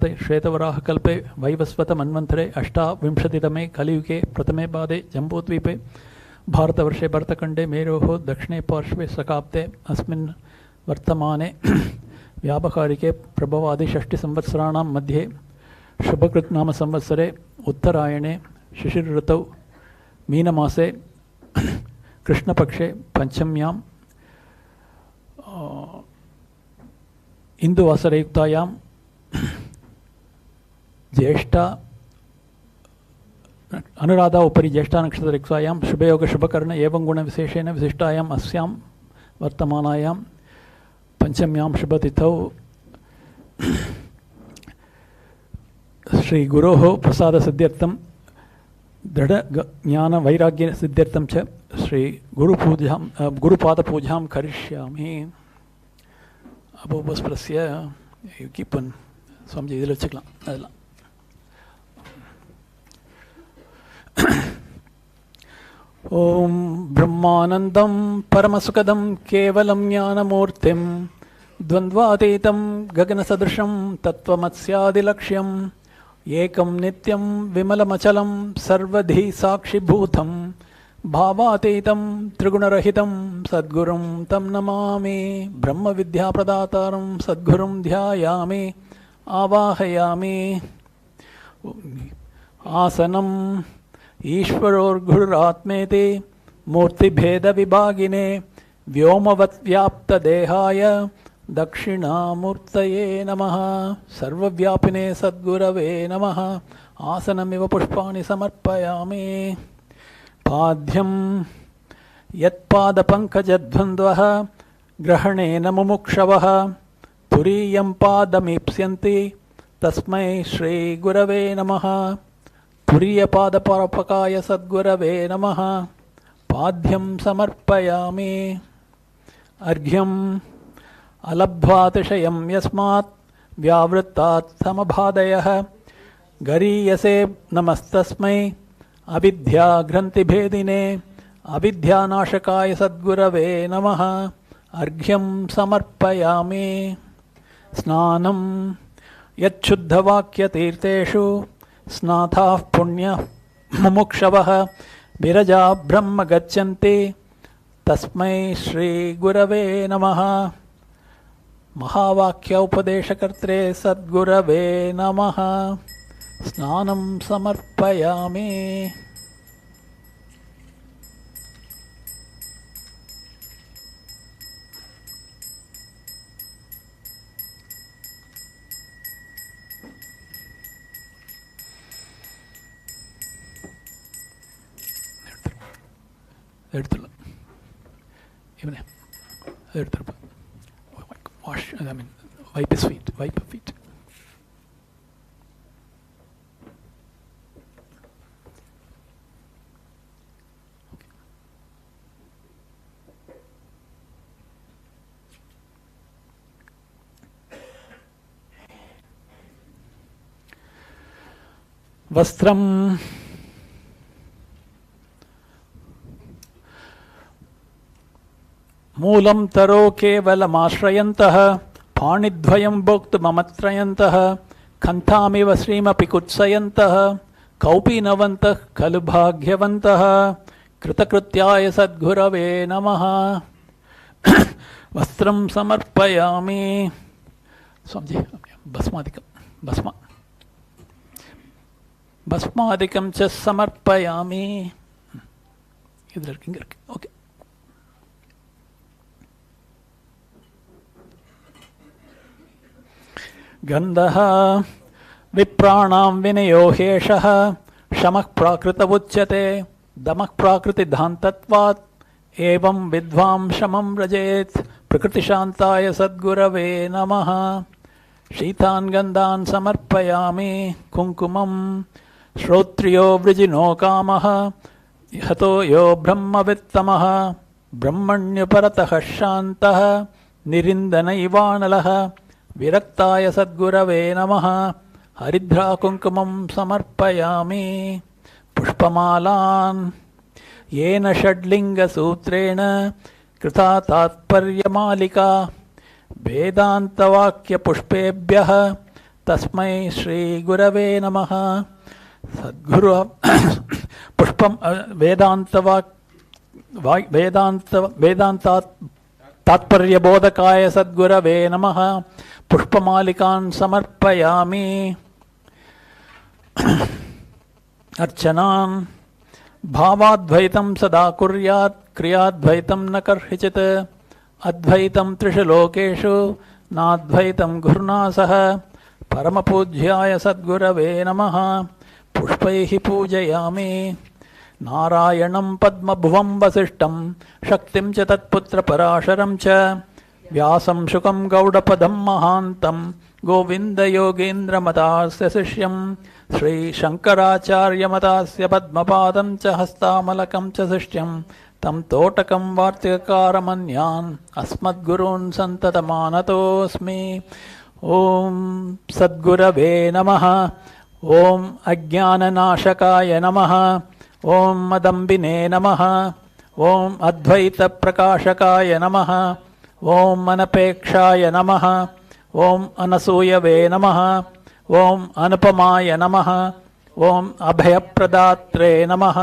उत्तरार्धे श्वेतवराहकल्पे वैवस्वतमन्वन्तरे अष्टाविंशतितमे कलियुगे प्रथमे पादे जम्बूद्वीपे भारतवर्षे भरतखण्डे मेरोः दक्षिणे पार्श्वे सकाब्दे अस्मिन् वर्तमाने व्यावहारिके प्रभवादि षष्टिसंवत्सराणां मध्ये शुभकृत् नाम संवत्सरे उत्तरायणे शिशिरऋतौ मीनमासे कृष्णपक्षे पंचम्यां इंदुवासरयुक्तायां ज्येष्ठा अनुराधा उपरि ज्येष्ठा नक्षत्रयुक्तायां शुभयोग शुभकर्ण एवं गुणविशेषेण विशिष्टायाम् अस्यां वर्तमानायां पंचम्यां शुभतिथौ श्री गुरोः प्रसादसिद्ध्यर्थं दृढ़ ज्ञान वैराग्य सिद्ध्यर्थं च श्री गुरुपादपूजां करिष्यामि. अबोबस्प्रस्य कीपन स्वामी इदिल वच्चुकलाम अदெல்லாம். ओम ब्रह्मानंदं परमसुखदं केवलं ज्ञानमूर्तिं द्वन्द्वातीतं गगनसदृशं तत्त्वमस्यादिलक्ष्यं एकं नित्यं विमलमचलं सर्वधी साक्षिभूतं भावातीतं त्रिगुणरहितं सद्गुरुं तं नमामि. ब्रह्मविद्याप्रदातारं सद्गुरुं ध्यायामि आवाहयामि. आसनं ईश्वरोर्गुरुरात्मेति मूर्तिभेदविभागिने व्योमवत्व्याप्तदेहाय दक्षिणामूर्तये नमः. सर्वव्यापिने सद्गुरवे नमः. आसनमिव पुष्पाणि समर्पयामि. पाद्यं यत्पादपङ्कजद्वन्द्वः ग्रहणेन मुमुक्षवः तुरीयं पादमीप्स्यन्ति तस्मै श्रीगुरवे नमः. तुरीयपादपारपकाय सद्गुरवे नमः. पाद्यं समर्पयामि. अर्घ्यम् अलब्ध्वातिशयं यस्मात् व्यावृत्तात् समबाधयः गरीयसे नमस्तस्मै अविद्याग्रन्थिभेदिने अविद्यानाशकाय सद्गुरवे नमः. अर्घ्यं समर्पयामि. स्नानं यच्छुद्धवाक्यतीर्थेषु स्नाताः पुण्यः मुमुक्षवः विरजा ब्रह्म गच्छन्ति तस्मै श्रीगुरवे नमः. महावाक्य उपदेशकर्त्रे सद्गुरवे नमः. स्नानं समर्पयामि. Wash, I mean, wipe his feet, wipe her feet. Okay. Vastram मूलं तरो केवलमाश्रयन्तः पाणिद्वयं भोक्तुममत्रयन्तः कन्थामिव श्रीमपि कुत्सयन्तः कौपीनवन्तः खलु भाग्यवन्तः कृतकृत्याय सद्गुरवे नमः. वस्त्रं समर्पयामि. स्वामी भस्मादिकं च समर्पयामि. इधर ओके. गन्धः विप्राणां विनयो ह्येषः शमः प्राकृत उच्यते दमः प्राकृतिधान्तत्वात् एवं विद्वां शमं व्रजेत्. प्रकृतिशान्ताय सद्गुरवे नमः. शीतान् गन्धान् समर्पयामि. कुङ्कुमं श्रोत्रियो वृजिनो कामः हतो यो ब्रह्मवित्तमः ब्रह्मण्यपरतः शान्तः निरिन्दनैवानलः विरक्ताय सद्गुरवे नमः. हरिद्रा कुङ्कुमं समर्पयामि. पुष्पमालान् येन षड्लिङ्गसूत्रेण कृता तात्पर्यमालिका वेदान्तवाक्यपुष्पेभ्यः तस्मै श्री गुरवे नमः. सद्गुरु पुष्पम वेदांत तात्पर्यबोधकाय सद्गुरवे नमः. पुष्पमालिकान् समर्पयामि. अर्चनान् भावाद्वैतं सदा कुर्यात् क्रियाद्वैतं न कर्हिचित्. अद्वैतं त्रिषु लोकेषु नाद्वैतं गुरुना सह. परमपूज्याय सद्गुरवे नमः. पुष्पैः पूजयामि. नारायणं पद्मभुवं वसिष्ठं शक्तिं च तत्पुत्रपराशरं च व्यासं शुकं गौडपदं महान्तं गोविन्दयोगीन्द्रमतास्य शिष्यं श्रीशङ्कराचार्यमतास्य पद्मपादं च हस्तामलकं च शिष्यं तं तोटकं वार्तिककारमन्यान् अस्मद्गुरून् सन्ततमानतोऽस्मि. ॐ सद्गुरवे नमः. ॐ अज्ञाननाशकाय नमः. ॐ मदम्बिने नमः. ॐ अद्वैतप्रकाशकाय नमः. ॐ अनपेक्षाय नमः. ॐ अनसूयवे नमः. ॐ अनुपमाय नमः. ॐ अभयप्रदात्रे नमः.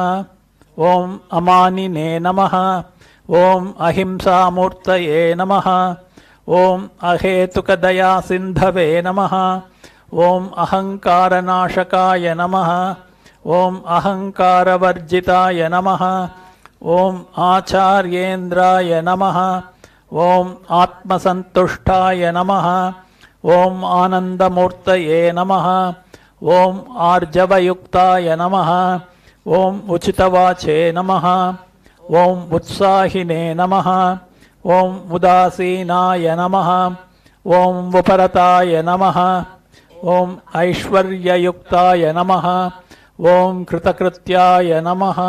ॐ अमानिने नमः. ॐ अहिंसामूर्तये नमः. ॐ अहेतुकदयासिन्धवे नमः. ॐ अहङ्कारनाशकाय नमः. ॐ अहङ्कारवर्जिताय नमः. ॐ आचार्येन्द्राय नमः. ॐ आत्मसन्तुष्टाय नमः. ॐ आनन्दमूर्तये नमः. ॐ आर्जवयुक्ताय नमः. ॐ उचितवाचे नमः. ॐ उत्साहिने नमः. ॐ उदासीनाय नमः. ॐ उपरताय नमः. ॐ ऐश्वर्ययुक्ताय नमः. ॐ कृतकृत्याय नमः.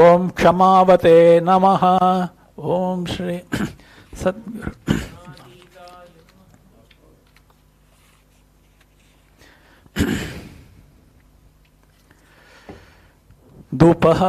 ॐ क्षमावते नमः. ॐ श्री सद्गुरु धूपः.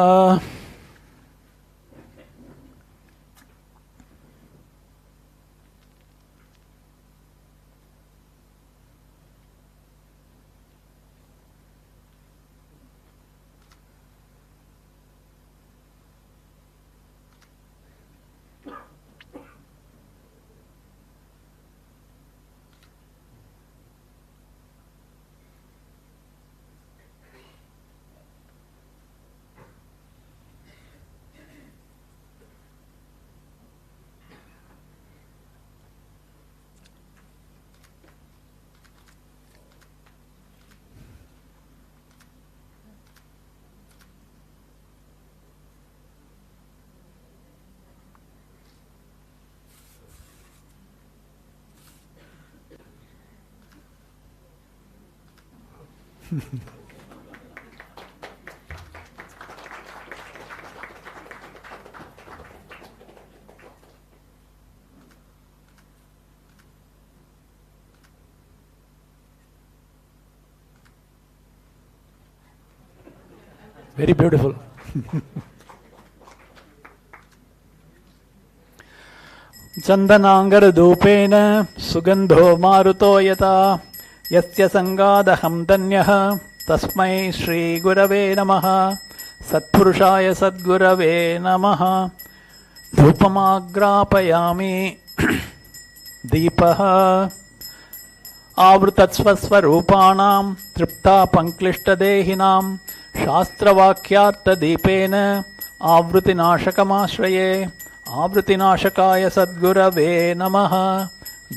Very beautiful. चन्दनाङ्गरधूपेन सुगन्धो मारुतो यथा यस्य सङ्गादहं धन्यः तस्मै श्रीगुरवे नमः. सत्पुरुषाय सद्गुरवे नमः. धूपमाग्रापयामि. दीपः आवृतस्वस्वरूपाणां तृप्तापङ्क्लिष्टदेहिनां शास्त्रवाक्यार्थदीपेन आवृतिनाशकमाश्रये. आवृतिनाशकाय सद्गुरवे नमः.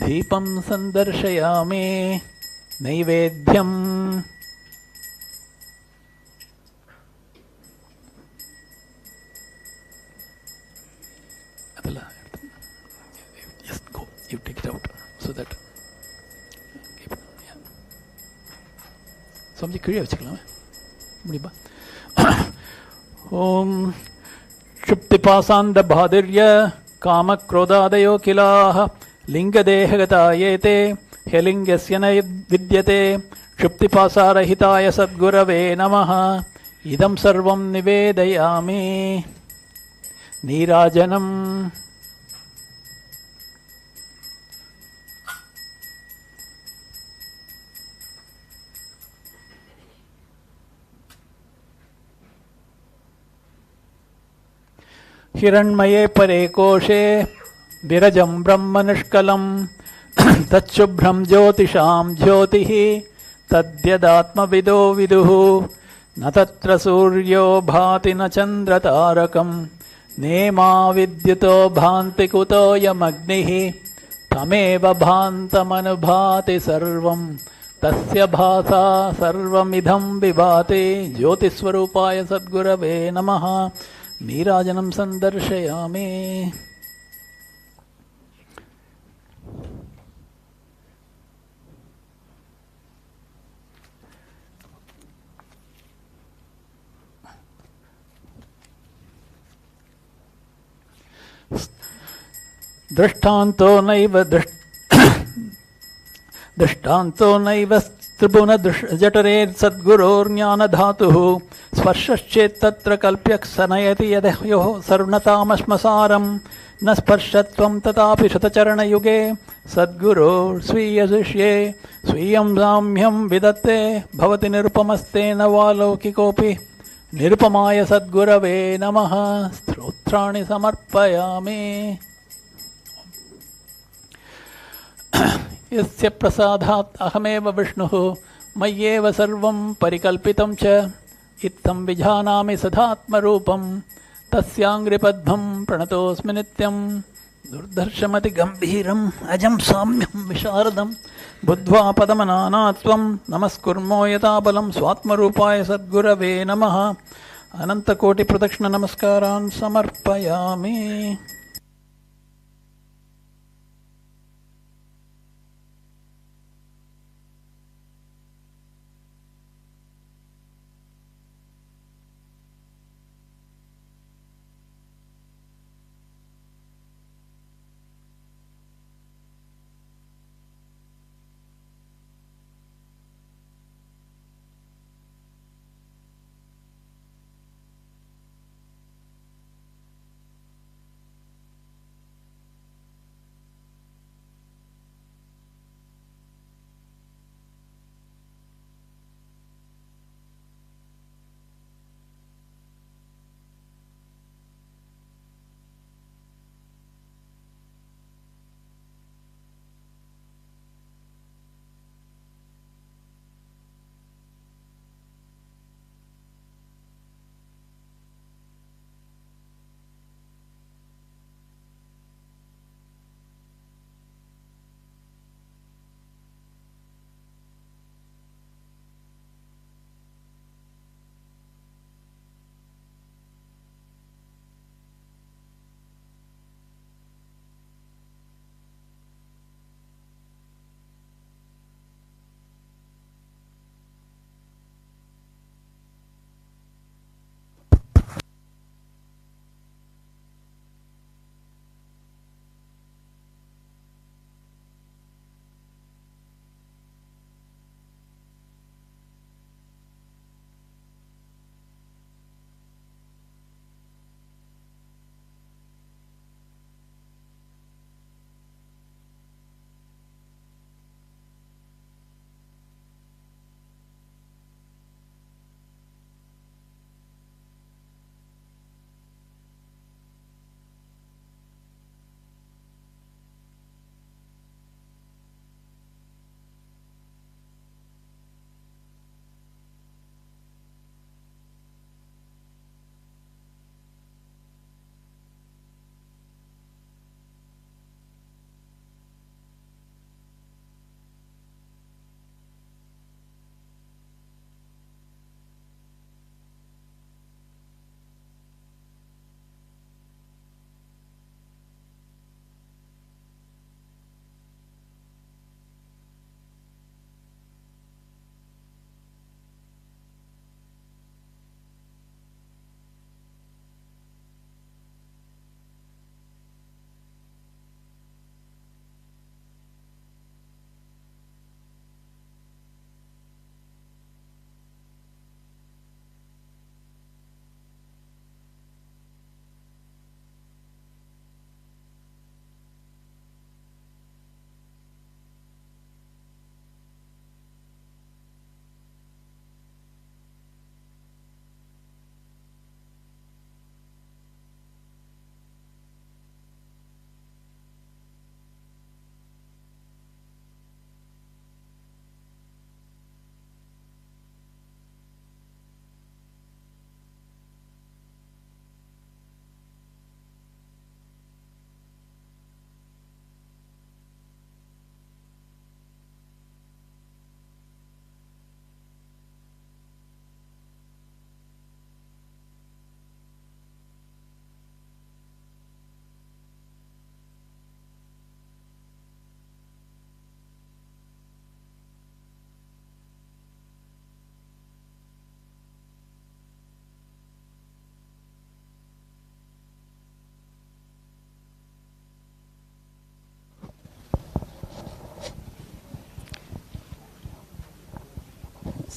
दीपं सन्दर्शयामि. Naivedyam just go, you take it out so that Swami கீழே வச்சுக்கலாம் முடியுமா? ஓம் क्षुप्तिपासान्द भादिर्य कामक्रोधादयो किलाः लिङ्गदेहगता येते ह्यलिङ्गस्य न विद्यते. क्षुप्तिपासारहिताय सद्गुरवे नमः. इदं सर्वं निवेदयामि. नीराजनम् हिरण्मये परे कोशे विरजं ब्रह्मनिष्कलं तच्छुभ्रं ज्योतिषां ज्योतिः तद्यदात्मविदो विदुः न तत्र सूर्यो भाति न चन्द्रतारकं नेमा विद्युतो भान्ति कुतोऽयमग्निः तमेव भान्तमनुभाति सर्वं तस्य भासा सर्वमिदं विभाति ज्योतिस्वरूपाय सद्गुरवे नमः नीराजनं सन्दर्शयामि दृष्टान्तो नैव त्रिभुवनजठरे सद्गुरोर्ज्ञानधातुः स्पर्शश्चेत्तत्र कल्प्यः नयति यदह्योः सर्वतामश्मसारं न स्पर्शत्वं तथापि शतचरणयुगे सद्गुरो स्वीयशिष्ये स्वीयं साम्यं विदत्ते भवति निरुपमस्तेन वा लौकिकोऽपि निरुपमाय सद्गुरवे नमः स्तोत्राणि समर्पयामि यस्य प्रसादात् अहमेव विष्णुः मय्येव सर्वं परिकल्पितं च इत्थं विजानामि सदात्मरूपं तस्याङ्घ्रिपद्मं प्रणतोऽस्मि नित्यं दुर्धर्षमतिगम्भीरम् अजं साम्यं विशारदं बुद्ध्वा पदमनानात्वं नमस्कुर्मो यथाबलं स्वात्मरूपाय सद्गुरवे नमः अनन्तकोटिप्रदक्षिणनमस्कारान् समर्पयामि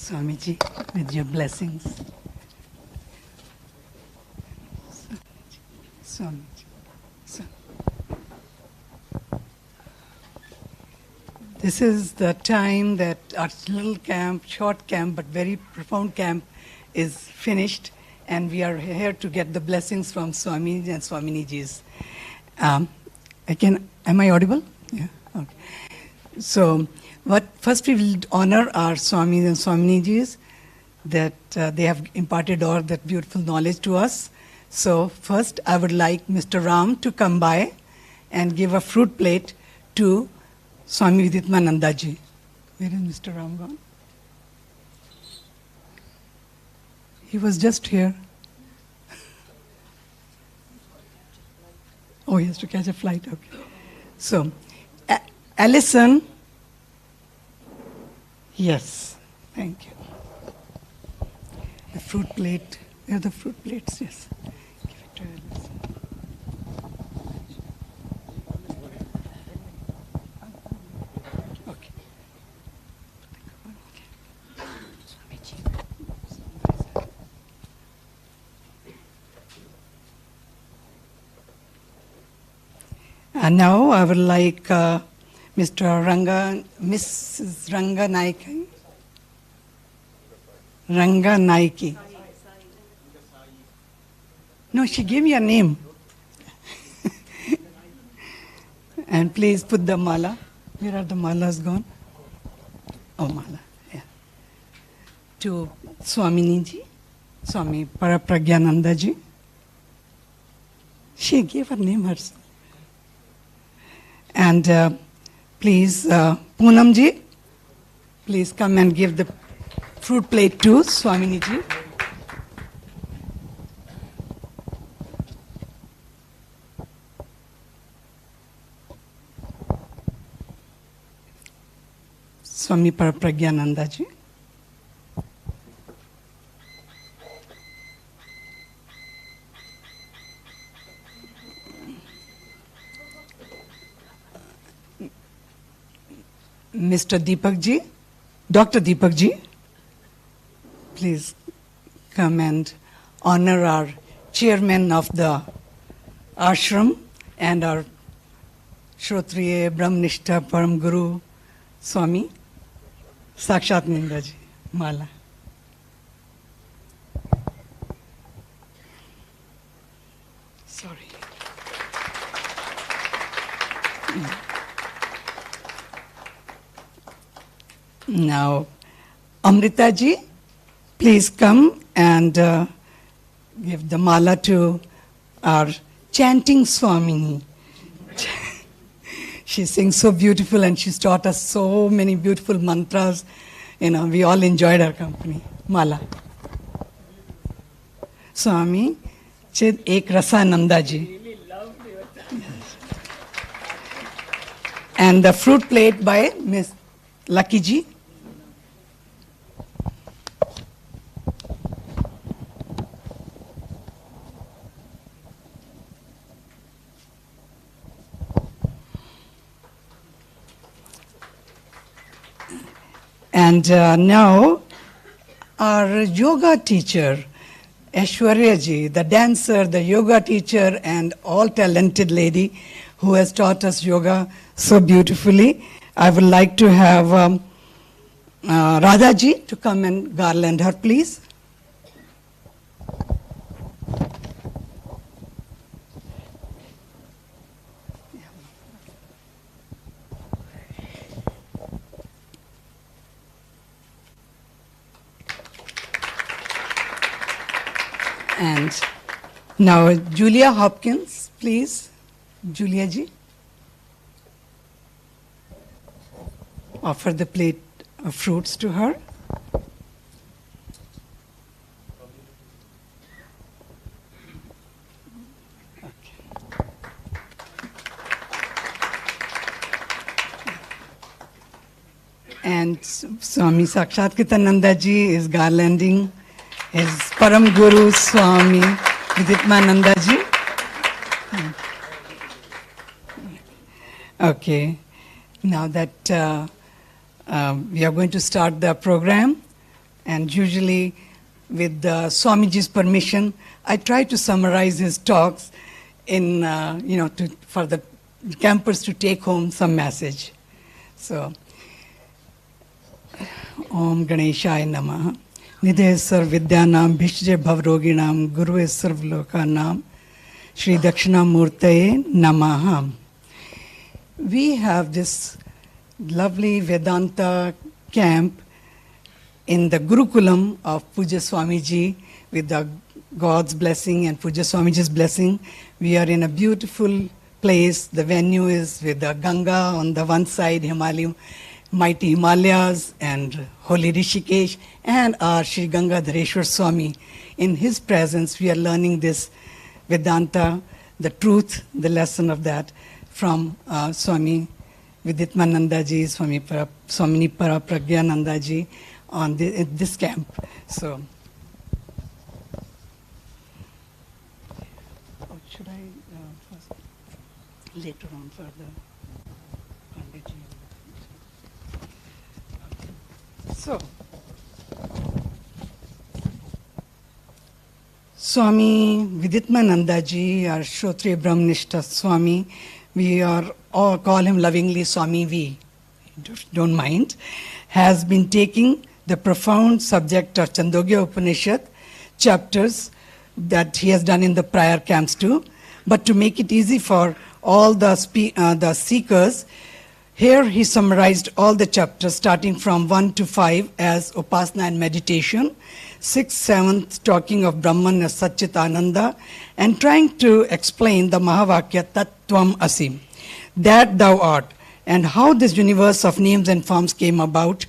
Swamiji, with your blessings. Swamiji. This is the time that our little camp, short camp, but very profound camp is finished, and we are here to get the blessings from Swami and Swaminijis. Am I audible? Yeah. Okay. So, first we will honor our Swamis and Swaminijis that they have imparted all that beautiful knowledge to us. So, first I would like Mr. Ram to come by and give a fruit plate to Swami Viditatmananda ji. Where is Mr. Ram gone? He was just here. Oh, he has to catch a flight. Okay. So, Alison. Yes. Thank you. The fruit plate. Where are the fruit plates? Yes. Give it to Alison. And now I would like Mrs. Ranga Naiki. No, she gave me a name. And please put the mala. Where are the malas gone? Oh, mala, yeah. To Swaminiji, Swami Parapragyananda ji. She gave her name herself. And please, Poonam ji, please come and give the fruit plate to Swaminiji. Swami Parapragyananda ji. Mr. Deepak ji, Dr. Deepak ji, please come and honor our chairman of the ashram and our Shrotriya Brahmanishta Param Guru Swami Sakshatnanda ji, Mala. Sorry. Now, Amrita ji, please come and give the mala to our chanting Swamini. She sings so beautiful and she's taught us so many beautiful mantras. You know, we all enjoyed her company. Mala. Swami Chid Ek Rasa Nanda ji. And the fruit plate by Miss Lucky ji. And now, our yoga teacher, Aishwarya ji, the dancer, the yoga teacher, and all talented lady who has taught us yoga so beautifully. I would like to have Radha ji to come and garland her, please. And now Julia Hopkins, please. Julia ji. Offer the plate of fruits to her. Okay. And Swami Sakshatkitananda ji is garlanding his Param Guru Swami Viditatmananda ji. Okay, now that we are going to start the program, And usually, with Swamiji's permission, I try to summarize his talks in, for the campers to take home some message. So, Om Ganeshaya Namaha. Nidhe Sarv Vidyanam Bhishje Bhavroginam Guru Sarv Lokanam Shri Dakshinamurtaye Namaha. We have this lovely Vedanta camp in the Gurukulam of Puja Swamiji with the God's blessing and Puja Swamiji's blessing. We are in a beautiful place. The venue is with the Ganga on the one side, mighty Himalayas, and holy Rishikesh, and our Sri Gangadhareshwar Swami. In his presence, we are learning this Vedanta, the truth, the lesson of that from Swami Viditatmananda ji, Swami Pragyananda ji on this camp. So, should I first later on further? So, Swami Viditatmananda ji, our Shrotriya Brahmanishta Swami, we are all call him lovingly Swami V, don't mind, has been taking the profound subject of ChandogyaUpanishad chapters that he has done in the prior camps too. But to make it easy for all the seekers, here he summarized all the chapters starting from 1 to 5 as Upasana and meditation, 6th, 7th talking of Brahman as Satchitananda, and trying to explain the Mahavakya Tattvam Asim, that thou art, and how this universe of names and forms came about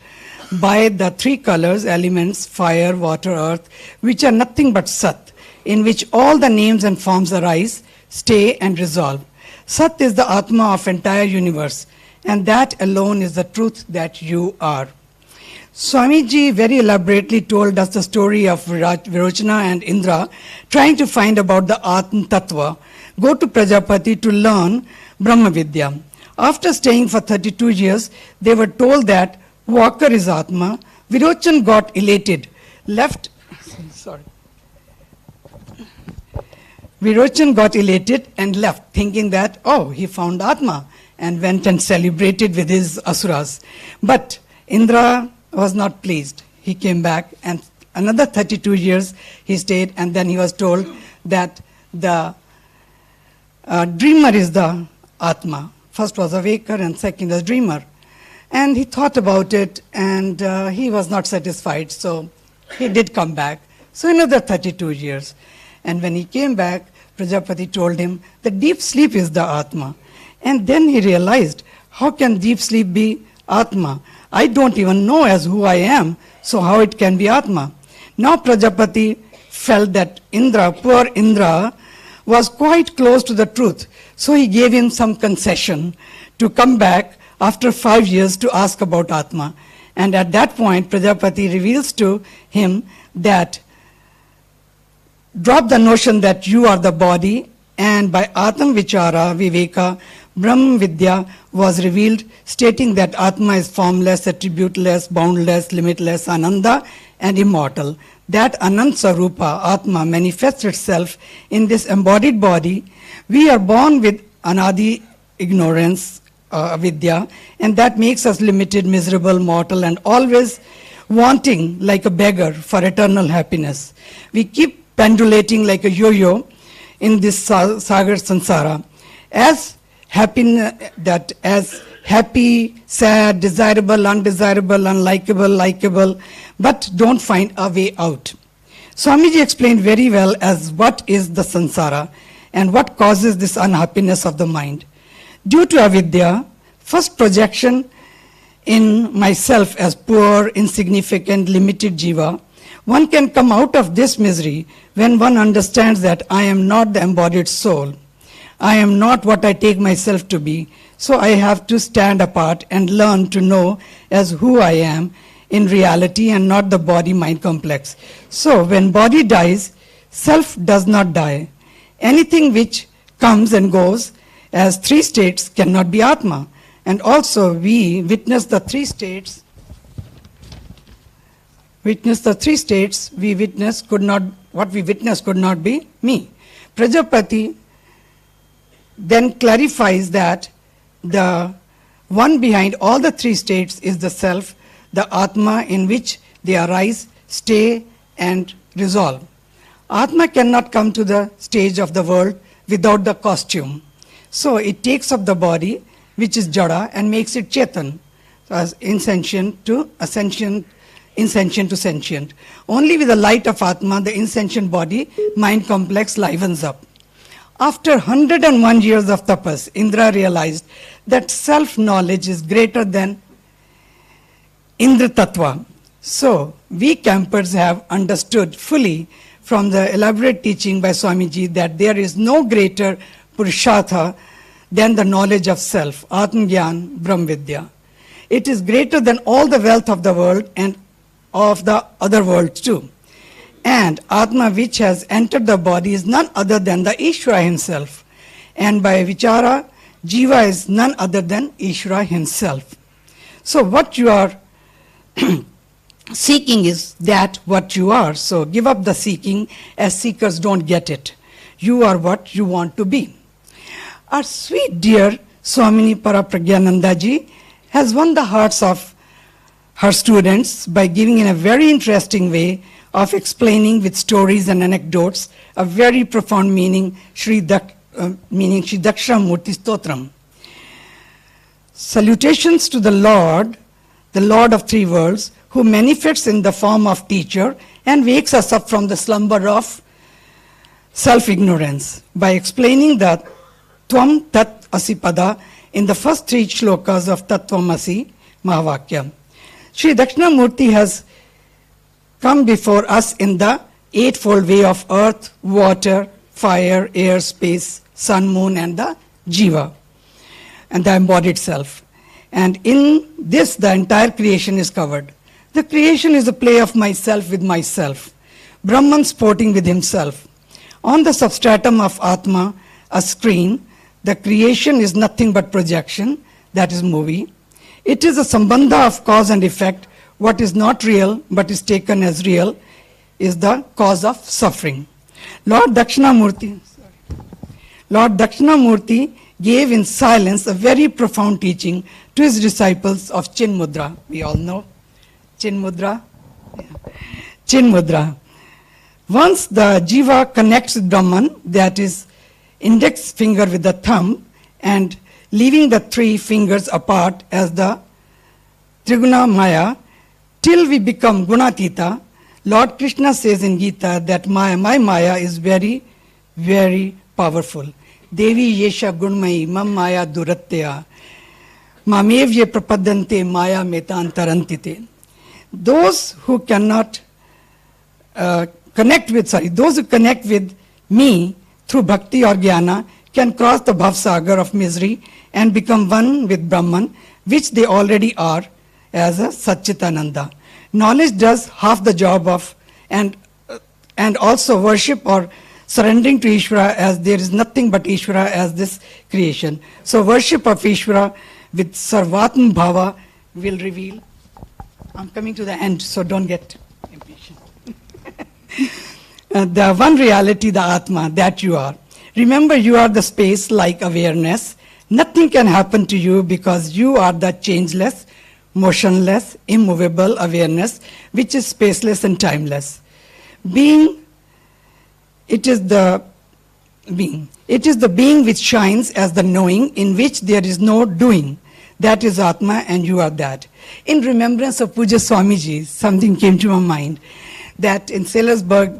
by the three colors, elements, fire, water, earth, which are nothing but Sat, in which all the names and forms arise, stay and resolve. Sat is the Atma of entire universe, and that alone is the truth that you are. Swamiji very elaborately told us the story of Virochana and Indra trying to find about the Atma Tattva, go to Prajapati to learn Brahma Vidya. After staying for 32 years, they were told that Walker is Atma. Virochan got elated, Virochan got elated and left, thinking that, oh, he found Atma, and went and celebrated with his asuras. But Indra was not pleased. He came back, and another 32 years he stayed, and then he was told that the dreamer is the Atma. First was awaker, and second was dreamer. And he thought about it, and he was not satisfied, so he did come back. So another 32 years. And when he came back, Prajapati told him, the deep sleep is the Atma. And then he realized, how can deep sleep be Atma? I don't even know as who I am, so how it can be Atma? Now Prajapati felt that Indra, poor Indra, was quite close to the truth. So he gave him some concession to come back after 5 years to ask about Atma. And at that point, Prajapati reveals to him that drop the notion that you are the body, and by Atma Vichara, Viveka, Brahma Vidya was revealed, stating that Atma is formless, attributeless, boundless, limitless, Ananda, and immortal. That Anant Sarupa, Atma, manifests itself in this embodied body. We are born with Anadi ignorance, Vidya, and that makes us limited, miserable, mortal, and always wanting like a beggar for eternal happiness. We keep pendulating like a yo-yo in this sagar sansara, as happy, sad, desirable, undesirable, unlikable, likable, but don't find a way out. Swamiji explained very well as what is the sansara and what causes this unhappiness of the mind. Due to avidya, first projection in myself as poor, insignificant, limited jiva, one can come out of this misery when one understands that I am not the embodied soul. I am not what I take myself to be, so I have to stand apart and learn to know as who I am in reality and not the body-mind complex. So when body dies, self does not die. Anything which comes and goes as three states cannot be Atma. And also we witness the three states witnessed the three states we witnessed what we witnessed could not be me. Prajapati then clarifies that the one behind all the three states is the self, the Atma in which they arise, stay and resolve. Atma cannot come to the stage of the world without the costume. So it takes up the body, which is Jada, and makes it Chetan, as insentient to ascendient, insentient to sentient. Only with the light of Atma, the insentient body, mind complex livens up. After 101 years of tapas, Indra realized that self-knowledge is greater than Indra Tattva. So, we campers have understood fully from the elaborate teaching by Swamiji that there is no greater Purushartha than the knowledge of self, Atmagyan Brahmvidya. It is greater than all the wealth of the world and of the other worlds too. And Atma which has entered the body is none other than the Ishvara himself. And by Vichara, Jiva is none other than Ishvara himself. So what you are seeking is that what you are. So give up the seeking, as seekers don't get it. You are what you want to be. Our sweet dear Swamini Parapragyananda ji has won the hearts of her students by giving in a very interesting way of explaining with stories and anecdotes a very profound meaning, meaning Shri Dakshinamurti Stotram. Salutations to the Lord of three worlds, who manifests in the form of teacher and wakes us up from the slumber of self-ignorance by explaining the Tvam Tat Asipada in the first three shlokas of Tattvamasi Mahavakya. Shri Dakshinamurti has come before us in the eightfold way of earth, water, fire, air, space, sun, moon, and the Jiva, and the embodied self. And in this, the entire creation is covered. The creation is a play of myself with myself, Brahman sporting with himself. On the substratum of Atma, a screen, the creation is nothing but projection, that is movie. It is a sambandha of cause and effect. What is not real but is taken as real is the cause of suffering. Lord Dakshinamurti gave in silence a very profound teaching to his disciples of Chin Mudra. We all know Chin Mudra. Yeah. Chin Mudra. Once the Jiva connects with Brahman, that is index finger with the thumb, and leaving the three fingers apart as the Triguna Maya, till we become Gunatita, Lord Krishna says in Gita that my Maya is very, very powerful. Devi Yesha Gunmai Mam Maya Duratya Mamevye Prapadante Maya Metantarantite. Those who connect with me through bhakti or jnana can cross the bhavsagar of misery and become one with Brahman, which they already are as a Satchitananda. Knowledge does half the job of, and also worship or surrendering to Ishvara, as there is nothing but Ishvara as this creation. So worship of Ishvara with Sarvatma Bhava will reveal. I'm coming to the end, so don't get impatient. The one reality, the Atma, that you are. Remember, you are the space like awareness. Nothing can happen to you because you are the changeless, motionless, immovable awareness, which is spaceless and timeless. Being, it is the being. It is the being which shines as the knowing in which there is no doing. That is Atma, and you are that. In remembrance of Puja Swamiji, something came to my mind. That in Salisbury,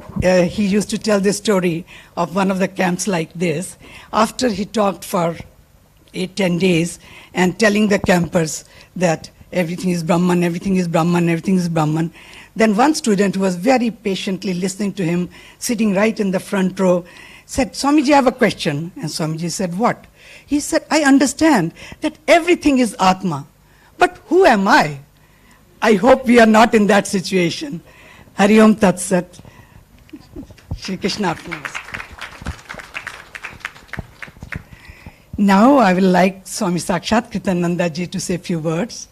he used to tell this story of one of the camps like this. After he talked for 8-10 days and telling the campers that everything is Brahman, everything is Brahman, everything is Brahman, then one student who was very patiently listening to him, sitting right in the front row, said, Swamiji, I have a question. And Swamiji said, what? He said, I understand that everything is Atma, but who am I? I hope we are not in that situation. Hari Om Tat Sat. Shri Krishna Arpanamastu. Now I will like Swami Sakshat Kritananda ji to say a few words.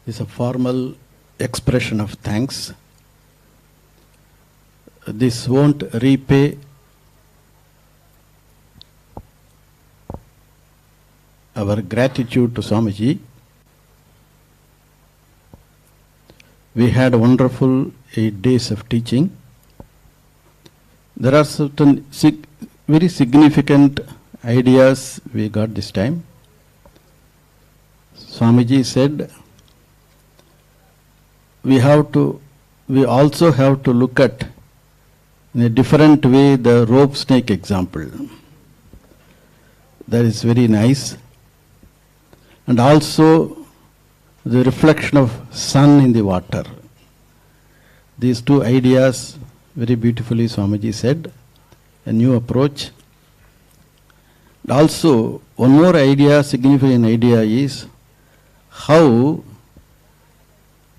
is a formal expression of thanks. This won't repay our gratitude to Swamiji. We had wonderful 8 days of teaching. There are certain very significant ideas we got this time. Swamiji said, we also have to look at in a different way the rope snake example. That is very nice. And also the reflection of sun in the water. These two ideas very beautifully Swamiji said, a new approach. And also one more idea, significant idea is how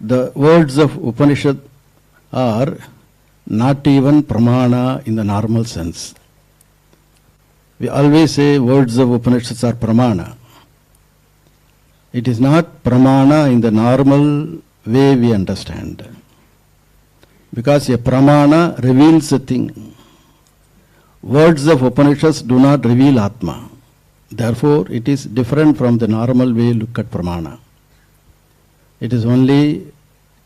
the words of Upanishad are not even pramana in the normal sense. We always say words of Upanishads are pramana. It is not pramana in the normal way we understand. Because a pramana reveals a thing. Words of Upanishads do not reveal Atma. Therefore, it is different from the normal way you look at pramana. It is only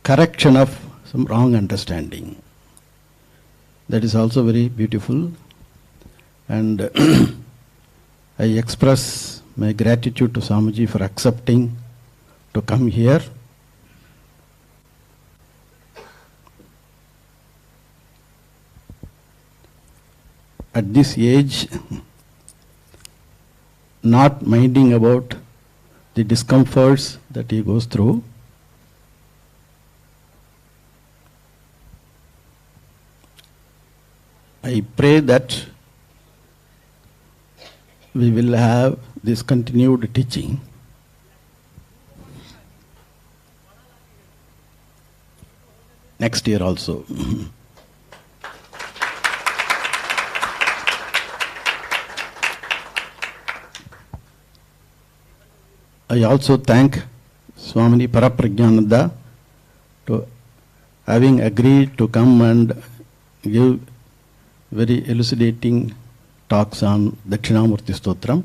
correction of some wrong understanding. That is also very beautiful. And I express my gratitude to Swamiji for accepting to come here. At this age, not minding about the discomforts that he goes through. I pray that we will have this continued teaching. Next year also. I also thank Swami Paraprajnananda to having agreed to come and give very elucidating talks on Dakshinamurti Stotram.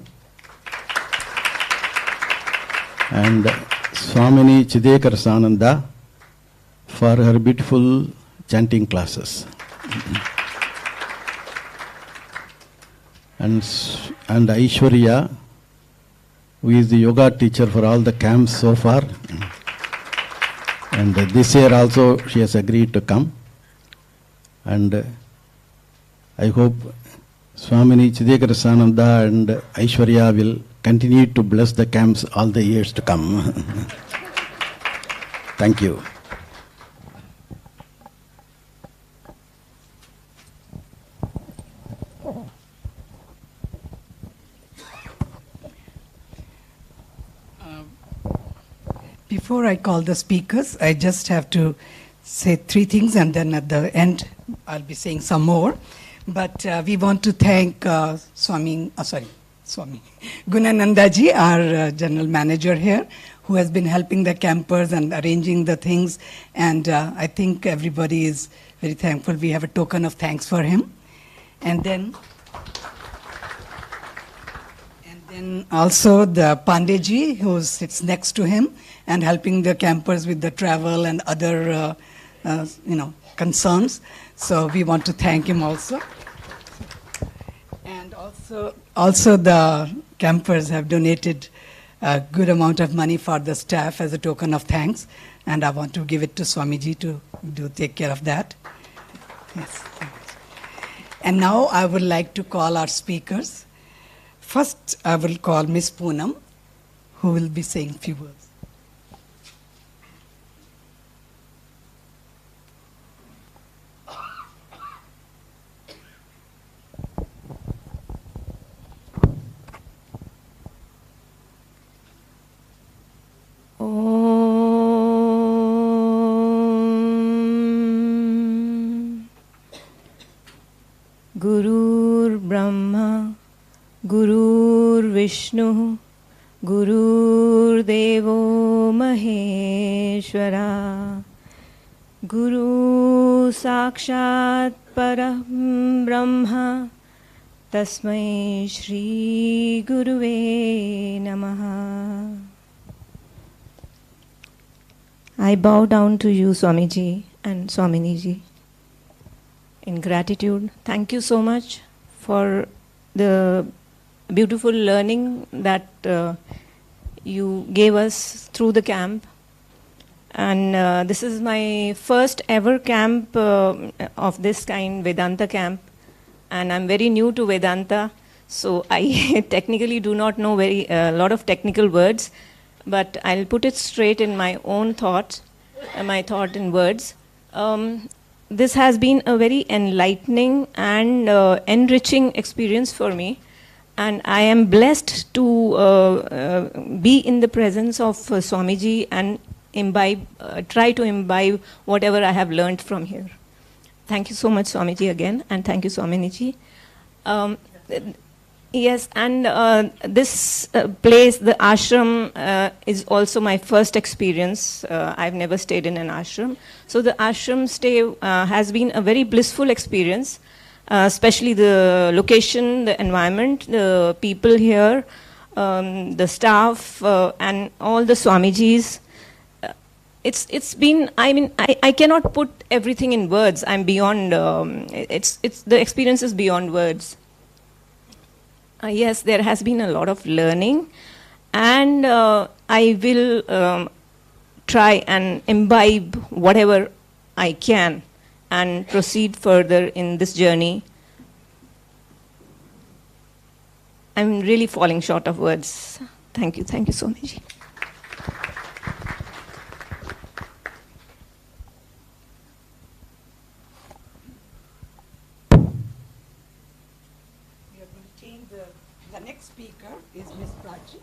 And Swamini Chidekar Sananda for her beautiful chanting classes. And Aishwarya, who is the yoga teacher for all the camps so far. And this year also she has agreed to come. And I hope Swamini Chidekar Sananda and Aishwarya will continue to bless the camps all the years to come. Thank you. Before I call the speakers, I just have to say 3 things, and then at the end I'll be saying some more. But we want to thank Swami Gunanandaji, our general manager here, who has been helping the campers and arranging the things. And I think everybody is very thankful. We have a token of thanks for him. And then also the Pandeji, who sits next to him and helping the campers with the travel and other concerns. So we want to thank him also. And also the campers have donated a good amount of money for the staff as a token of thanks. And I want to give it to Swamiji to take care of that. Yes. And now I would like to call our speakers. First, I will call Miss Poonam, who will be saying a few words. Gurur Brahma, Gurur Vishnu, Gururdevo Maheshwara Guru Sakshat Param Brahma Tasmai Shri Guruve Namaha. I bow down to you, Swamiji and Swaminiji, in gratitude. Thank you so much for the beautiful learning that you gave us through the camp. And this is my first ever camp of this kind, Vedanta camp. And I'm very new to Vedanta, so I technically do not know a lot of technical words, but I'll put it straight in my own thought, my thought in words. This has been a very enlightening and enriching experience for me. And I am blessed to be in the presence of Swamiji and try to imbibe whatever I have learned from here. Thank you so much, Swamiji, again, and thank you, Swaminiji. Yes, and this place, the ashram, is also my first experience. I've never stayed in an ashram. So the ashram stay has been a very blissful experience, especially the location, the environment, the people here, the staff, and all the Swamijis. It's been, I mean, I cannot put everything in words. I'm beyond, the experience is beyond words. Yes, there has been a lot of learning, and I will try and imbibe whatever I can and proceed further in this journey. I'm really falling short of words. Thank you so much. The next speaker is Miss Prachi.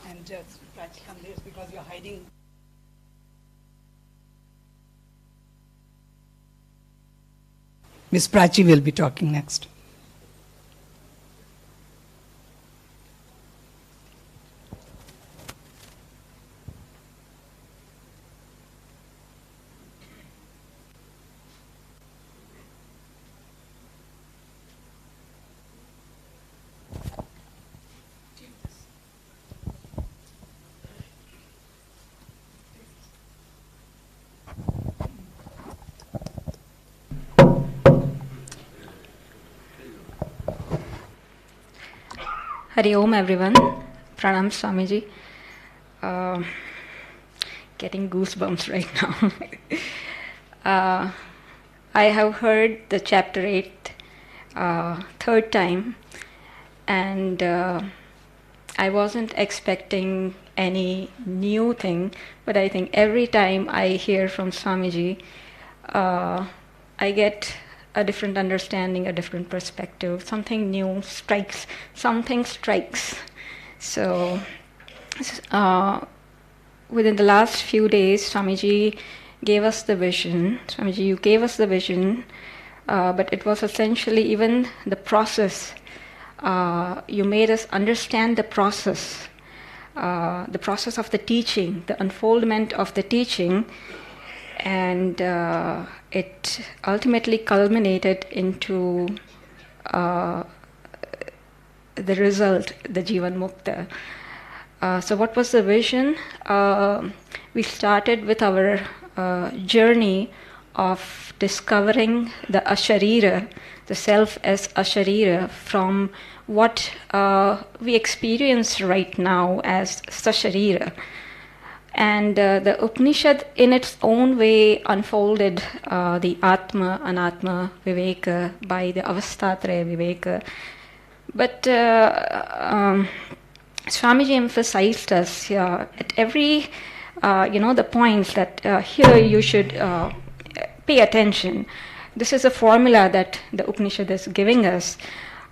And Prachi, come there because you're hiding. Miss Prachi will be talking next. Hari Om everyone, Pranam Swamiji. Getting goosebumps right now. I have heard the chapter 8 third time, and I wasn't expecting any new thing, but I think every time I hear from Swamiji, I get a different understanding, a different perspective. Something new strikes. Something strikes. So, within the last few days, Swamiji gave us the vision. Swamiji, you gave us the vision, but it was essentially even the process. You made us understand the process of the teaching, the unfoldment of the teaching, and it ultimately culminated into the result, the Jivan Mukta. So what was the vision? We started with our journey of discovering the Asharira, the self as Asharira, from what we experience right now as Sasharira. And the Upanishad in its own way unfolded the Atma, Anatma, Viveka by the Avastatraya Viveka. But Swamiji emphasized us at every, the points that here you should pay attention. This is a formula that the Upanishad is giving us,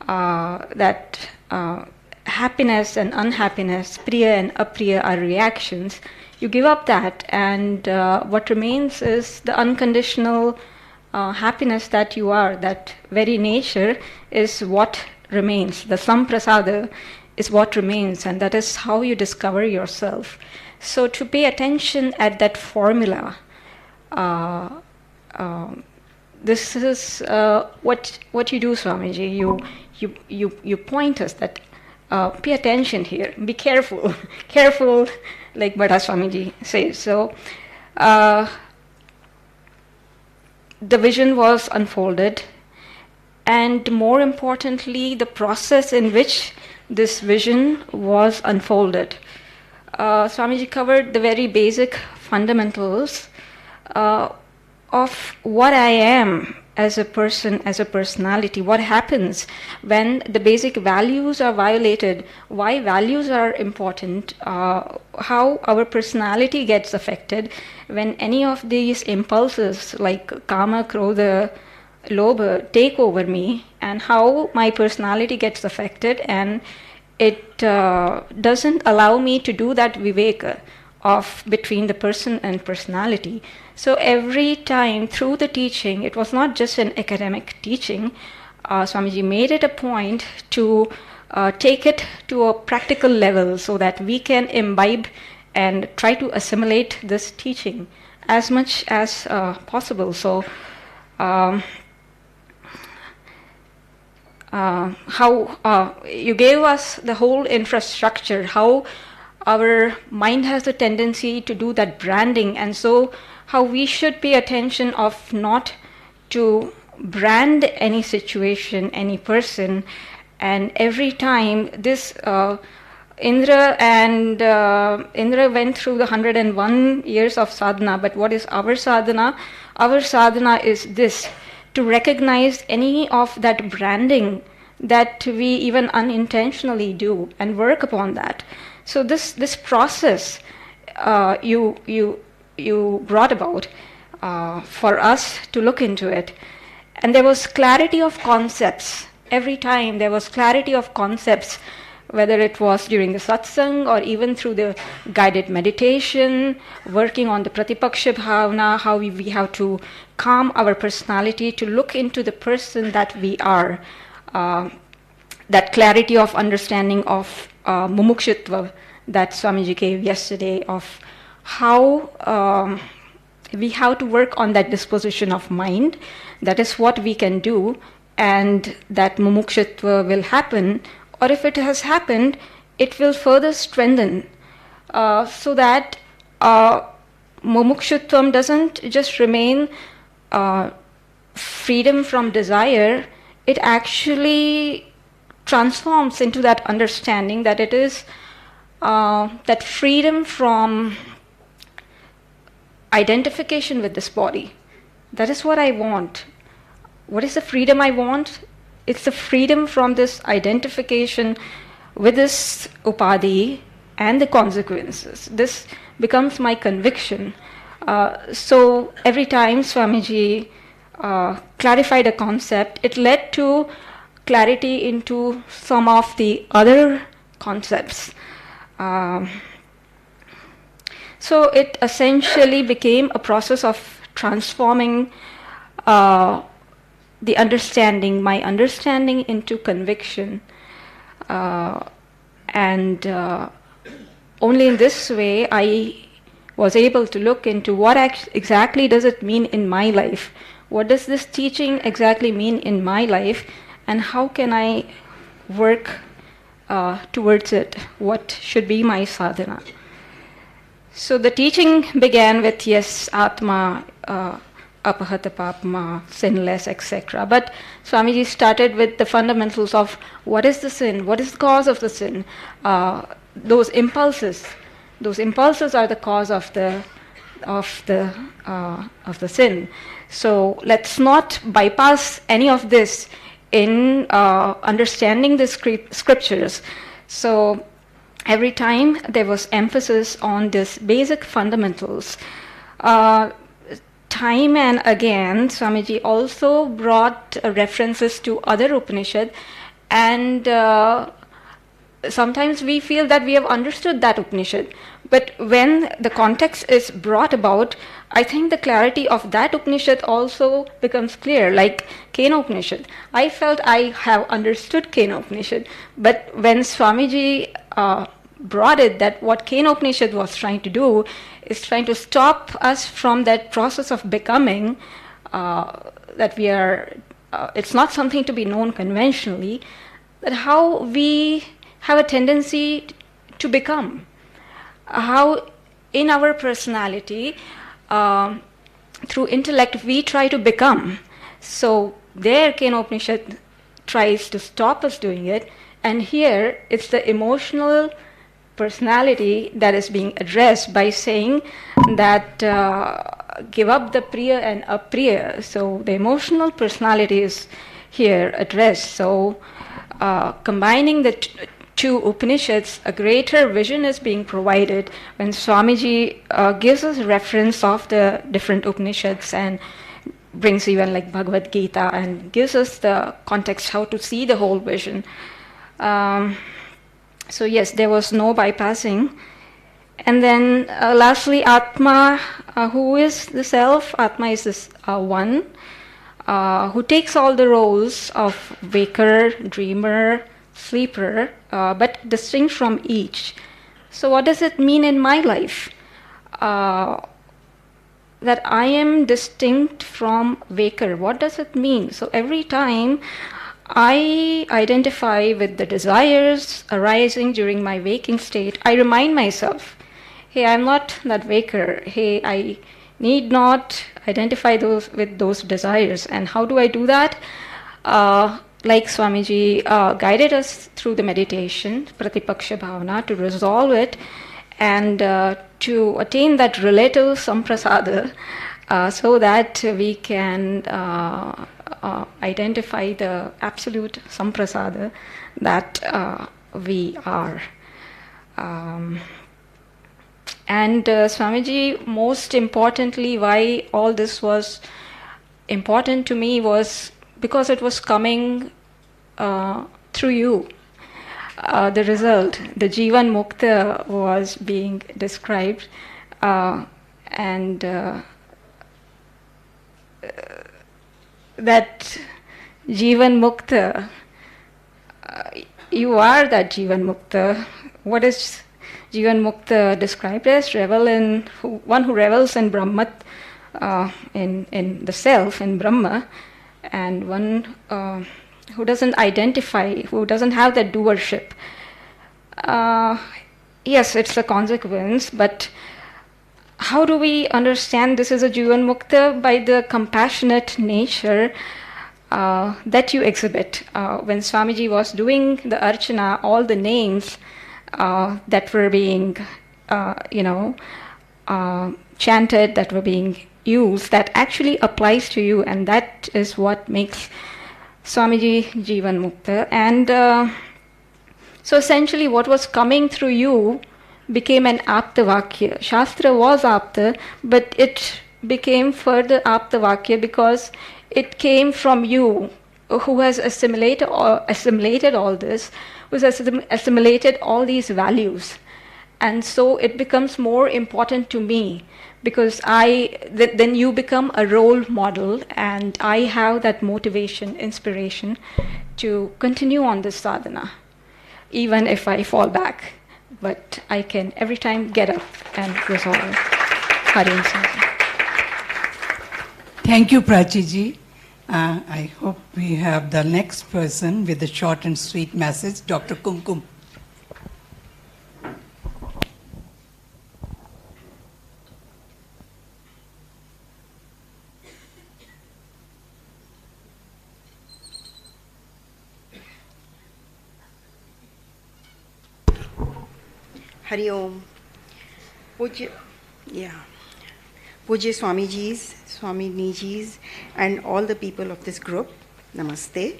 that happiness and unhappiness, priya and apriya are reactions. You give up that, and what remains is the unconditional happiness that you are. That very nature is what remains. The samprasada is what remains, and that is how you discover yourself. So to pay attention at that formula, this is what you do, Swamiji. You point us that pay attention here, be careful, careful, like Bada Swamiji says. So the vision was unfolded, and more importantly, the process in which this vision was unfolded. Swamiji covered the very basic fundamentals of what I am as a person, as a personality, what happens when the basic values are violated, why values are important, how our personality gets affected when any of these impulses like kama, krodha, lobha take over me, and how my personality gets affected, and it doesn't allow me to do that viveka of between the person and personality. So every time through the teaching, it was not just an academic teaching. Swamiji made it a point to take it to a practical level so that we can imbibe and try to assimilate this teaching as much as possible. So how you gave us the whole infrastructure, how our mind has a tendency to do that branding, and so how we should pay attention of not to brand any situation, any person. And every time this Indra went through the 101 years of sadhana, but what is our sadhana? Our sadhana is this, to recognize any of that branding that we even unintentionally do and work upon that. So this process you brought about for us to look into it. And there was clarity of concepts. Every time there was clarity of concepts, whether it was during the satsang or even through the guided meditation, working on the pratipaksha bhavana, how we have to calm our personality to look into the person that we are. That clarity of understanding of mumukshutva that Swamiji gave yesterday, of how we have to work on that disposition of mind. That is what we can do, and that mumukshutva will happen, or if it has happened, it will further strengthen, so that mumukshutvam doesn't just remain freedom from desire. It actually transforms into that understanding that it is that freedom from identification with this body. That is what I want. What is the freedom I want? It's the freedom from this identification with this upadhi and the consequences. This becomes my conviction. So every time Swamiji clarified a concept, it led to clarity into some of the other concepts. So it essentially became a process of transforming the understanding, my understanding, into conviction. And only in this way I was able to look into what exactly does it mean in my life. What does this teaching exactly mean in my life, and how can I work towards it? What should be my sadhana? So the teaching began with, yes, Atma, apahata papma, sinless, etc. But Swamiji started with the fundamentals of what is the sin, what is the cause of the sin. Those impulses are the cause of the sin. So let's not bypass any of this in understanding the scriptures. So every time there was emphasis on this basic fundamentals. Time and again, Swamiji also brought references to other Upanishad, and sometimes we feel that we have understood that Upanishad, but when the context is brought about, I think the clarity of that Upanishad also becomes clear, like Kena Upanishad. I felt I have understood Kena Upanishad, but when Swamiji brought it, that what Kena Upanishad was trying to do is trying to stop us from that process of becoming, that we are, it's not something to be known conventionally, that how we have a tendency to become, how in our personality, through intellect, we try to become. So there Kena Upanishad tries to stop us doing it, and here it's the emotional personality that is being addressed by saying that give up the Priya and Apriya. So the emotional personality is here addressed. So combining the two Upanishads, a greater vision is being provided when Swamiji gives us reference of the different Upanishads and brings even like Bhagavad Gita and gives us the context how to see the whole vision. So yes, there was no bypassing. And then lastly, Atma, who is the self? Atma is this one who takes all the roles of waker, dreamer, sleeper, but distinct from each. So what does it mean in my life? That I am distinct from waker. What does it mean? So every time I identify with the desires arising during my waking state, I remind myself, hey, I'm not that waker. Hey, I need not identify with those desires. And how do I do that? Like Swamiji guided us through the meditation, Pratipaksha Bhavana, to resolve it and to attain that relative samprasada, so that we can identify the absolute samprasada that we are. And Swamiji, most importantly, why all this was important to me was because it was coming through you. The result, the Jivan Mukta, was being described, and that Jivan Mukta, you are that Jivan Mukta. What is Jivan Mukta described as? One who revels in Brahmat, in the self, in Brahma, and one who doesn't identify, who doesn't have that doership. Yes, it's a consequence, but how do we understand this is a Jivan Mukta? By the compassionate nature that you exhibit. When Swamiji was doing the Archana, all the names that were being, chanted, that were being used, that actually applies to you, and that is what makes Swamiji Jivan Mukta. And so essentially what was coming through you became an Apta Vakya. Shastra was Apta, but it became further Apta Vakya because it came from you, who has assimilated all this, who has assimilated all these values. And so it becomes more important to me because then you become a role model, and I have that motivation, inspiration to continue on this sadhana, even if I fall back. But I can every time get up and resolve it. Hari Sadhana. Thank you, Prachiji. I hope we have the next person with a short and sweet message, Dr. Kumkum. Hari Om. Pujya Swamijis, Swaminijis, and all the people of this group, Namaste.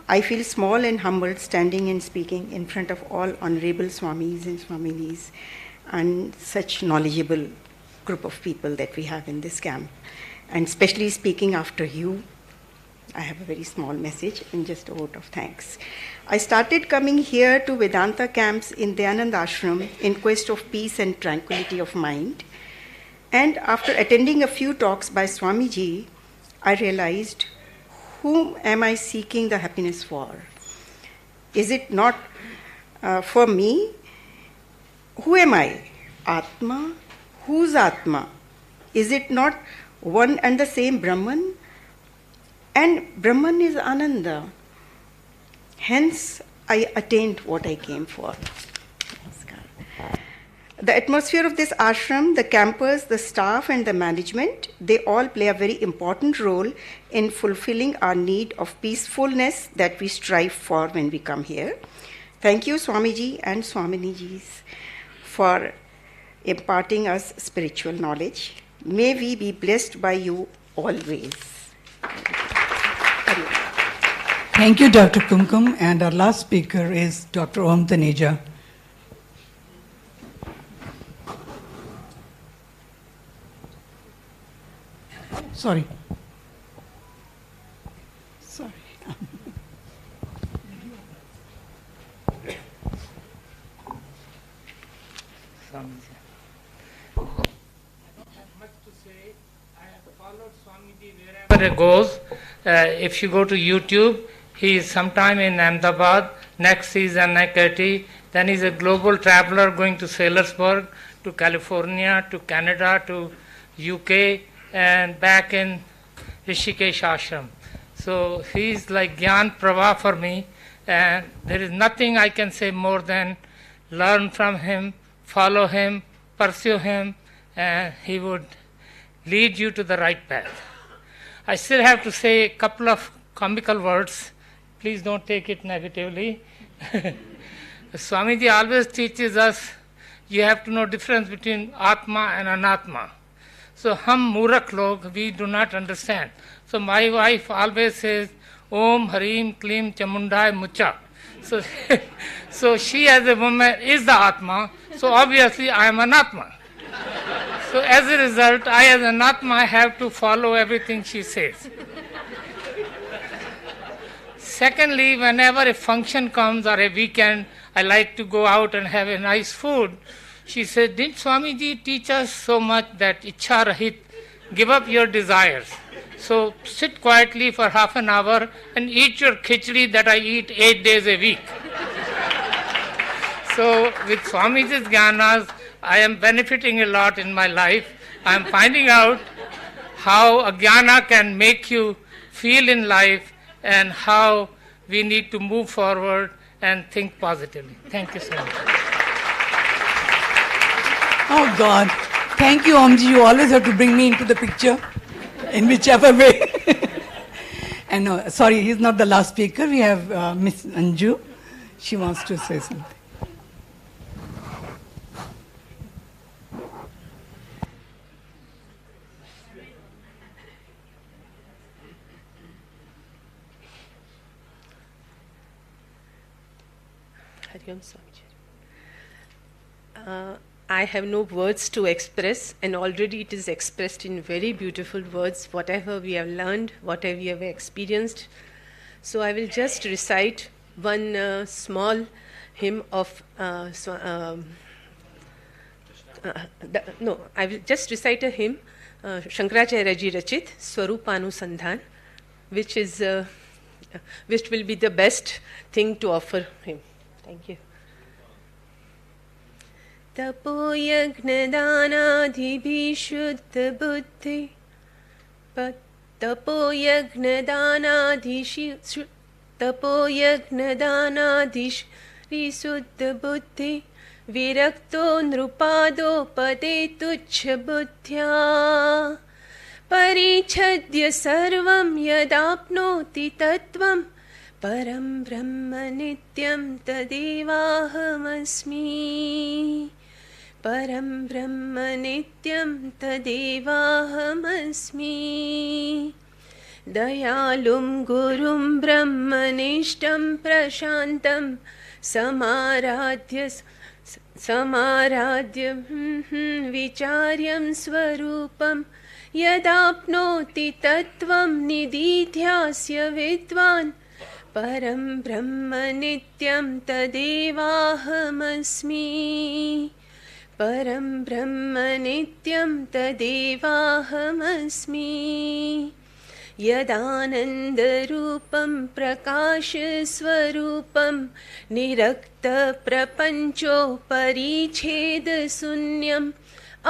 I feel small and humbled standing and speaking in front of all honorable Swamis and Swaminis and such knowledgeable group of people that we have in this camp. And especially speaking after you, I have a very small message and just a vote of thanks. I started coming here to Vedanta camps in Dayanand Ashram in quest of peace and tranquility of mind. And after attending a few talks by Swamiji, I realized, whom am I seeking the happiness for? Is it not for me? Who am I? Atma? Whose Atma? Is it not one and the same Brahman? And Brahman is Ananda. Hence, I attained what I came for. The atmosphere of this ashram, the campers, the staff, and the management, they all play a very important role in fulfilling our need of peacefulness that we strive for when we come here. Thank you, Swamiji and Swaminijis, for imparting us spiritual knowledge. May we be blessed by you always. Thank you, Dr. Kumkum. And our last speaker is Dr. Om Taneja. Sorry. Wherever it goes, if you go to YouTube, he is sometime in Ahmedabad, next he is in Nakati, then he is a global traveler going to Salisbury, to California, to Canada, to UK, and back in Rishikesh ashram. So he is like Gyan Prabha for me, and there is nothing I can say more than learn from him, follow him, pursue him, and he would lead you to the right path. I still have to say a couple of comical words. Please don't take it negatively. Swamiji always teaches us you have to know difference between Atma and Anatma. So hum Murak log, we do not understand. So my wife always says, Om Harim Klim Chamundai Mucha. So she as a woman is the Atma, so obviously I am Anatma. So as a result, I as an Atma have to follow everything she says. Secondly, whenever a function comes or a weekend, I like to go out and have a nice food. She said, didn't Swamiji teach us so much that Ichha Rahit, give up your desires. So sit quietly for half an hour and eat your khichdi that I eat 8 days a week. So with Swamiji's jnanas, I am benefiting a lot in my life. I am finding out how a jnana can make you feel in life and how we need to move forward and think positively. Thank you so much. Oh God, thank you, Omji. You always have to bring me into the picture in whichever way. And no, sorry, he's not the last speaker. We have Miss Anju. She wants to say something. I have no words to express, and already it is expressed in very beautiful words, whatever we have learned, whatever we have experienced. So I will just recite one small hymn of, I will just recite a hymn, Shankaracharya ji Rachit, Swarupanusandhan, which will be the best thing to offer him. Thank you. Tapoyagnadanaadhivishuddha buddhi virakto nrupado pade tuchha buddhya parichadya sarvam yadapnoti tattvam param brahma nityam tadevahamasmi. Param Brahma Nityam Tadevahamasmi. Dayalum Gurum Brahmanishtam Prashantam Samaradya Vicharyam Swarupam यदाप्नोति तत्त्वं निदीध्यास्य विद्वान् परं ब्रह्म नित्यं तदेवाहमस्मि परं ब्रह्म नित्यं तदेवाहमस्मि यदानन्दरूपं प्रकाशस्वरूपं निरक्तप्रपञ्चोपरिच्छेदशून्यम्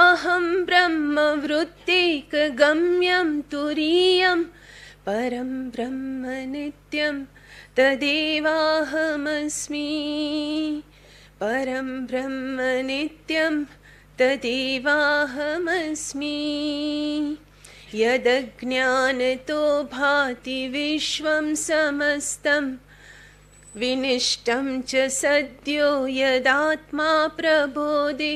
अहं ब्रह्मवृत्तेकगम्यं तुरीयं परं ब्रह्म नित्यं तदेवाहमस्मि परं ब्रह्म नित्यं तदेवाहमस्मि यदज्ञानतो भाति विश्वं समस्तं विनिष्टं च सद्यो यदात्मा प्रबोधे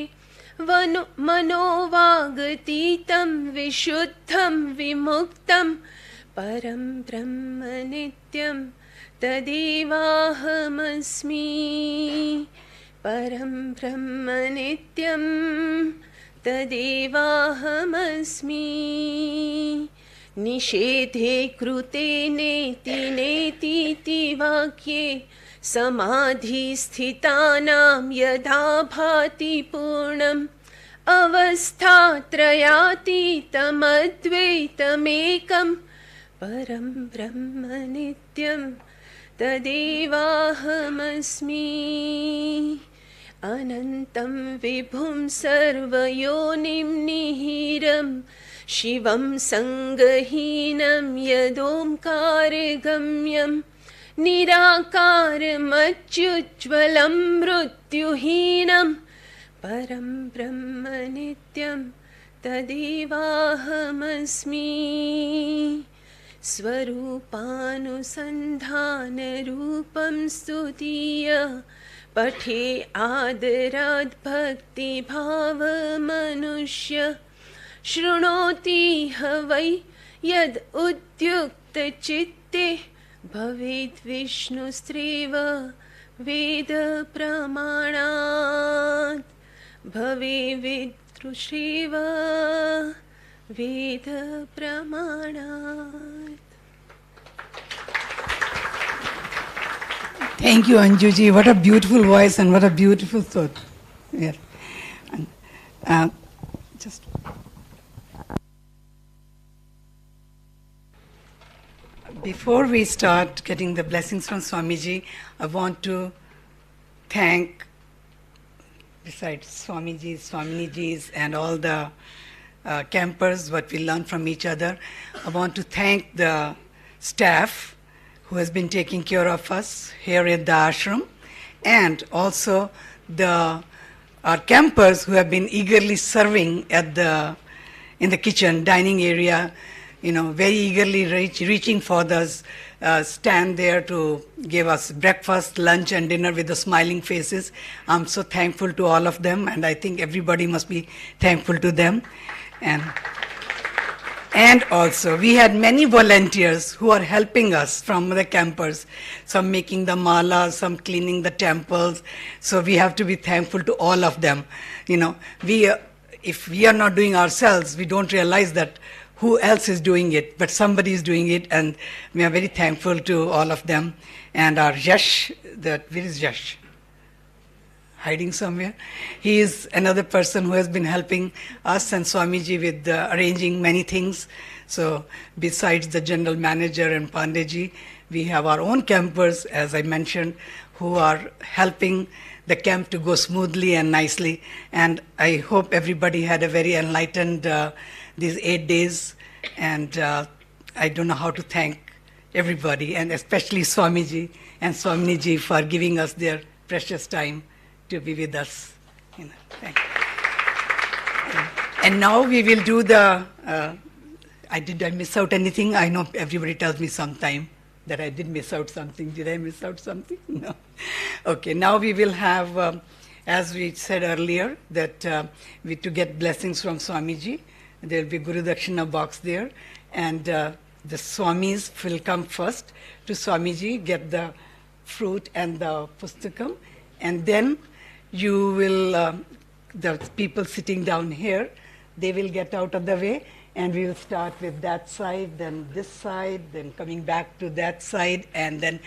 मनोवागतीतं विशुद्धं विमुक्तं परं ब्रह्म नित्यं तदेवाहमस्मि परं ब्रह्म नित्यं तदेवाहमस्मि निषेधे कृते नेति नेतीति वाक्ये समाधिस्थितानां यदा भाति पूर्णम् अवस्थात्रयातीतमद्वैतमेकं परं ब्रह्म नित्यं तदेवाहमस्मि अनन्तं विभुं सर्वयोनिं निहीरं शिवं सङ्गहीनं यदोङ्कारगम्यं निराकारमच्युज्ज्वलं मृत्युहीनं परं ब्रह्म नित्यं तदेवाहमस्मि स्वरूपानुसन्धानरूपं स्तुतीय पठे आदराद् भक्तिभावमनुष्य शृणोति ह वै यद् उद्युक्तचित्ते भवेद् विष्णुस्त्रेव वेदप्रमाणात् भवे विदृश्रेव वेदप्रमाणात्. Thank you, Anjuji. What a beautiful voice and what a beautiful thought. Yeah. Just before we start getting the blessings from Swamiji, I want to thank, besides Swamiji, Swaminijis, and all the campers, what we learned from each other, I want to thank the staff who has been taking care of us here at the ashram, and also our campers who have been eagerly serving in the kitchen, dining area, very eagerly reaching for the stand there to give us breakfast, lunch, and dinner with the smiling faces. I'm so thankful to all of them, and I think everybody must be thankful to them. And also, we had many volunteers who are helping us from the campers, some making the malas, some cleaning the temples. So we have to be thankful to all of them. If we are not doing ourselves, we don't realize that who else is doing it, but somebody is doing it, and we are very thankful to all of them. And our Yash, where is Yash? Hiding somewhere. He is another person who has been helping us and Swamiji with arranging many things. So besides the general manager and Pandeji, we have our own campers, as I mentioned, who are helping the camp to go smoothly and nicely. And I hope everybody had a very enlightened these 8 days. And I don't know how to thank everybody, and especially Swamiji and Swaminiji for giving us their precious time to be with us. Thank you. And now we will do did I miss out anything? I know everybody tells me sometime that I did miss out something. Did I miss out something? No. Okay, now we will have, as we said earlier, that to get blessings from Swamiji, there will be Guru Dakshina box there, and the Swamis will come first to Swamiji, get the fruit and the pustakam, and then you will, the people sitting down here, they will get out of the way, And we will start with that side, then this side, then coming back to that side, and then